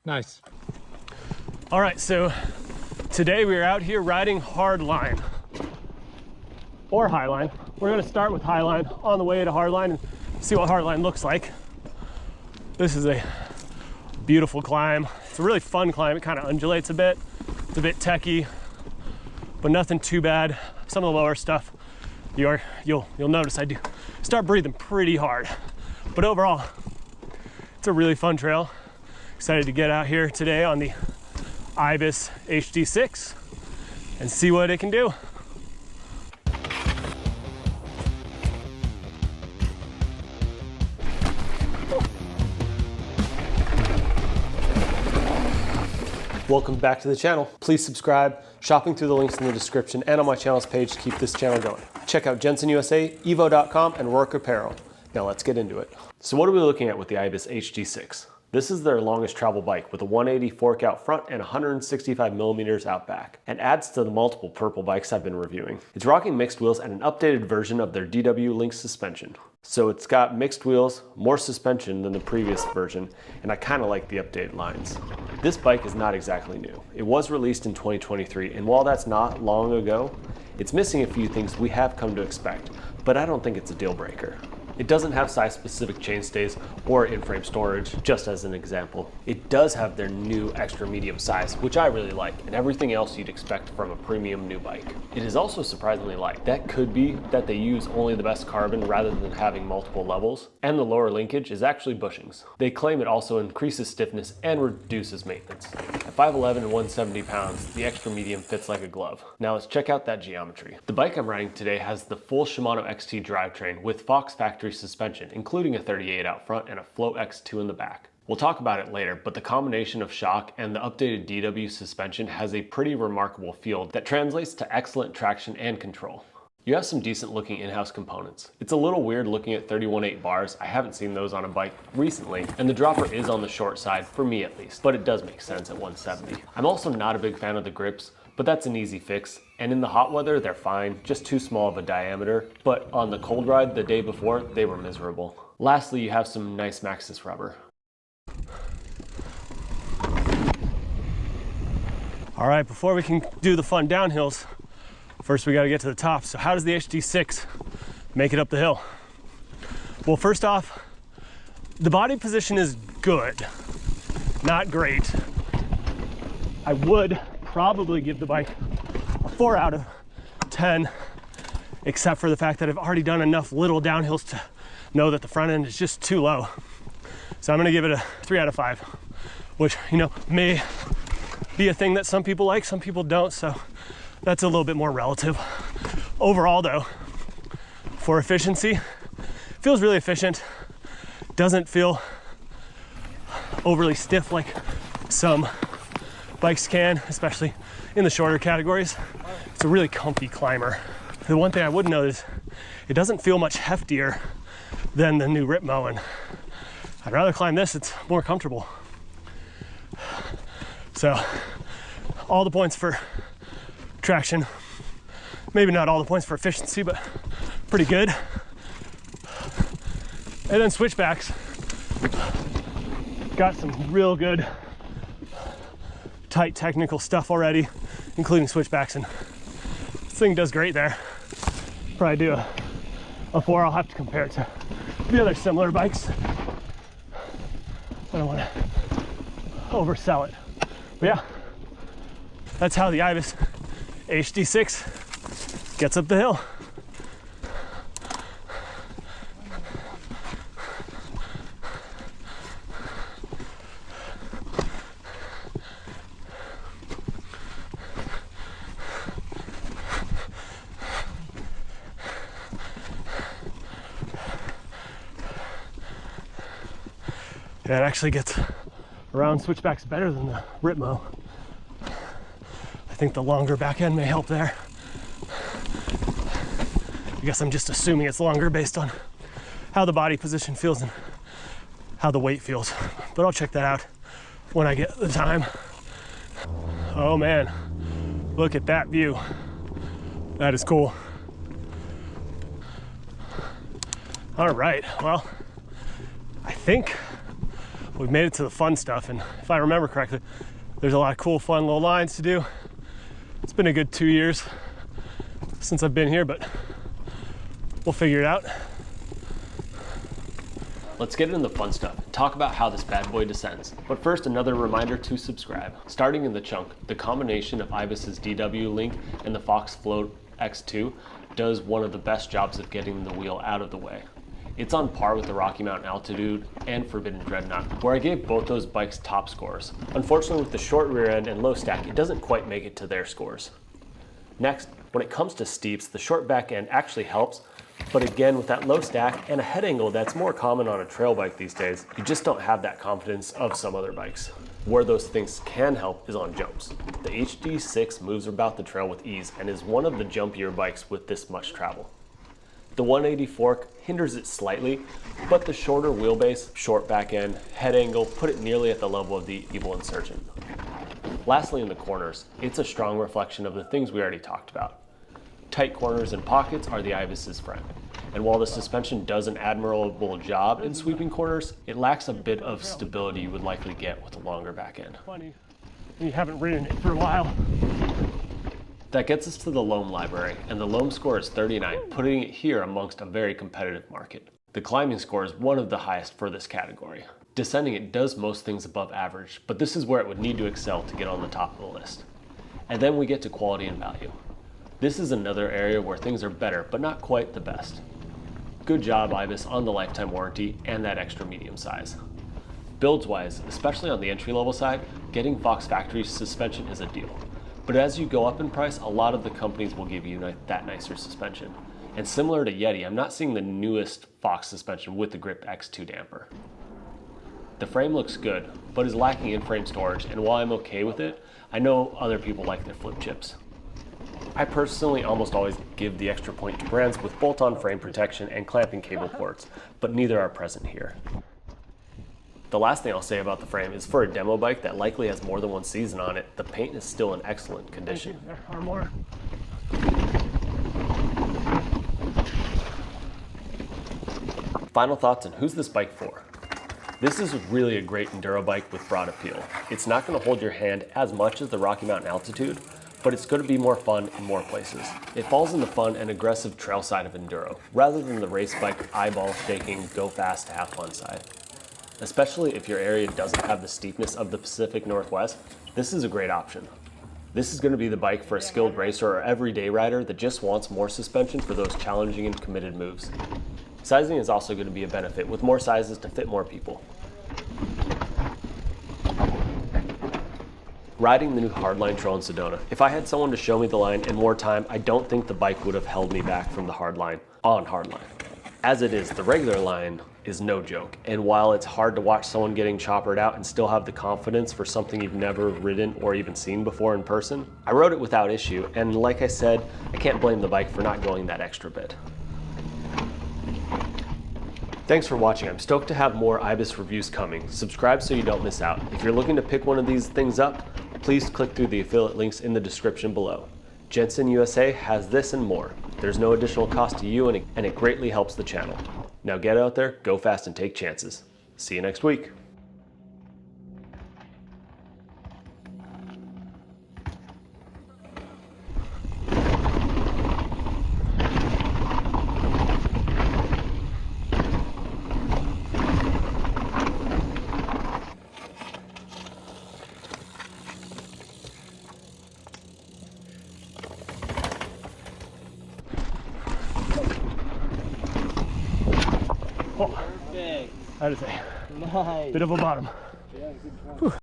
Nice. All right, so today we are out here riding hardline or highline. We're gonna start with highline on the way to hardline and see what hardline looks like. This is a beautiful climb. It's a really fun climb. It kind of undulates a bit. It's a bit techy, but nothing too bad. Some of the lower stuff, you'll notice I do start breathing pretty hard. But overall, it's a really fun trail. Excited to get out here today on the Ibis HD6 and see what it can do. Welcome back to the channel. Please subscribe, shopping through the links in the description and on my channel's page to keep this channel going. Check out Jensen USA, evo.com, and Roark apparel. Now let's get into it. So what are we looking at with the Ibis HD6? This is their longest travel bike with a 180 fork out front and 165 millimeters out back, and adds to the multiple purple bikes I've been reviewing. It's rocking mixed wheels and an updated version of their DW Link suspension. So it's got mixed wheels, more suspension than the previous version, and I kind of like the updated lines. This bike is not exactly new. It was released in 2023, and while that's not long ago, it's missing a few things we have come to expect, but I don't think it's a deal breaker. It doesn't have size-specific chainstays or in-frame storage, just as an example. It does have their new extra medium size, which I really like, and everything else you'd expect from a premium new bike. It is also surprisingly light. That could be that they use only the best carbon rather than having multiple levels, and the lower linkage is actually bushings. They claim it also increases stiffness and reduces maintenance. At 5'11" and 170 pounds, the extra medium fits like a glove. Now let's check out that geometry. The bike I'm riding today has the full Shimano XT drivetrain with Fox factory suspension, including a 38 out front and a Float X2 in the back. We'll talk about it later, but the combination of shock and the updated DW suspension has a pretty remarkable feel that translates to excellent traction and control. You have some decent looking in-house components. It's a little weird looking at 31/8 bars. I haven't seen those on a bike recently, and the dropper is on the short side, for me at least, but it does make sense at 170. I'm also not a big fan of the grips, but that's an easy fix. And in the hot weather, they're fine, just too small of a diameter. But on the cold ride the day before, they were miserable. Lastly, you have some nice Maxxis rubber. All right, before we can do the fun downhills, first we gotta get to the top. So how does the HD6 make it up the hill? Well, first off, the body position is good, not great. I would probably give the bike a 4 out of 10, except for the fact that I've already done enough little downhills to know that the front end is just too low. So I'm gonna give it a 3 out of 5, which, you know, may be a thing that some people like, some people don't, so that's a little bit more relative. Overall though, for efficiency, feels really efficient. Doesn't feel overly stiff like some bikes can, especially in the shorter categories. It's a really comfy climber. The one thing I would note is it doesn't feel much heftier than the new Ripmo, and I'd rather climb this, it's more comfortable. So all the points for traction, maybe not all the points for efficiency, but pretty good. And then switchbacks, got some real good tight technical stuff already, including switchbacks, and this thing does great there. Probably do a 4. I'll have to compare it to the other similar bikes. I don't want to oversell it, but yeah, that's how the Ibis HD6 gets up the hill. Yeah, it actually gets around switchbacks better than the Ripmo. I think the longer back end may help there. I guess I'm just assuming it's longer based on how the body position feels and how the weight feels. But I'll check that out when I get the time. Oh man, look at that view. That is cool. All right, well, I think we've made it to the fun stuff, and if I remember correctly, there's a lot of cool, fun little lines to do. It's been a good 2 years since I've been here, but we'll figure it out. Let's get into the fun stuff and talk about how this bad boy descends. But first, another reminder to subscribe. Starting in the chunk, the combination of Ibis's DW link and the Fox Float X2 does one of the best jobs of getting the wheel out of the way. It's on par with the Rocky Mountain Altitude and Forbidden Dreadnought, where I gave both those bikes top scores. Unfortunately, with the short rear end and low stack, it doesn't quite make it to their scores. Next, when it comes to steeps, the short back end actually helps, but again, with that low stack and a head angle that's more common on a trail bike these days, you just don't have that confidence of some other bikes. Where those things can help is on jumps. The HD6 moves about the trail with ease and is one of the jumpier bikes with this much travel. The 180 fork hinders it slightly, but the shorter wheelbase, short back end, head angle put it nearly at the level of the Evil Insurgent. Lastly, in the corners, it's a strong reflection of the things we already talked about. Tight corners and pockets are the Ibis's friend. And while the suspension does an admirable job in sweeping corners, it lacks a bit of stability you would likely get with a longer back end. Funny, you haven't ridden it for a while. That gets us to the Loam library, and the Loam score is 39, putting it here amongst a very competitive market. The climbing score is one of the highest for this category. Descending, it does most things above average, but this is where it would need to excel to get on the top of the list. And then we get to quality and value. This is another area where things are better, but not quite the best. Good job, Ibis, on the lifetime warranty and that extra medium size. Builds wise, especially on the entry level side, getting Fox factory suspension is a deal. But as you go up in price, a lot of the companies will give you that nicer suspension. And similar to Yeti, I'm not seeing the newest Fox suspension with the Grip X2 damper. The frame looks good, but is lacking in-frame storage, and while I'm okay with it, I know other people like their flip chips. I personally almost always give the extra point to brands with bolt-on frame protection and clamping cable ports, but neither are present here. The last thing I'll say about the frame is for a demo bike that likely has more than one season on it, the paint is still in excellent condition. There are more. Final thoughts on who's this bike for? This is really a great enduro bike with broad appeal. It's not going to hold your hand as much as the Rocky Mountain Altitude, but it's going to be more fun in more places. It falls in the fun and aggressive trail side of enduro, rather than the race bike eyeball shaking, go fast to have fun side. Especially if your area doesn't have the steepness of the Pacific Northwest, this is a great option. This is going to be the bike for a skilled racer or everyday rider that just wants more suspension for those challenging and committed moves. Sizing is also going to be a benefit, with more sizes to fit more people. Riding the new Hardline trail in Sedona. If I had someone to show me the line and more time, I don't think the bike would have held me back from the Hardline on Hardline. As it is, the regular line is no joke, and while it's hard to watch someone getting choppered out and still have the confidence for something you've never ridden or even seen before in person, I rode it without issue, and like I said, I can't blame the bike for not going that extra bit. Thanks for watching. I'm stoked to have more Ibis reviews coming. Subscribe so you don't miss out. If you're looking to pick one of these things up, please click through the affiliate links in the description below. Jensen USA has this and more. There's no additional cost to you, and it greatly helps the channel. Now get out there, go fast, and take chances. See you next week. Perfect. That is a bit of a bottom. Yeah, good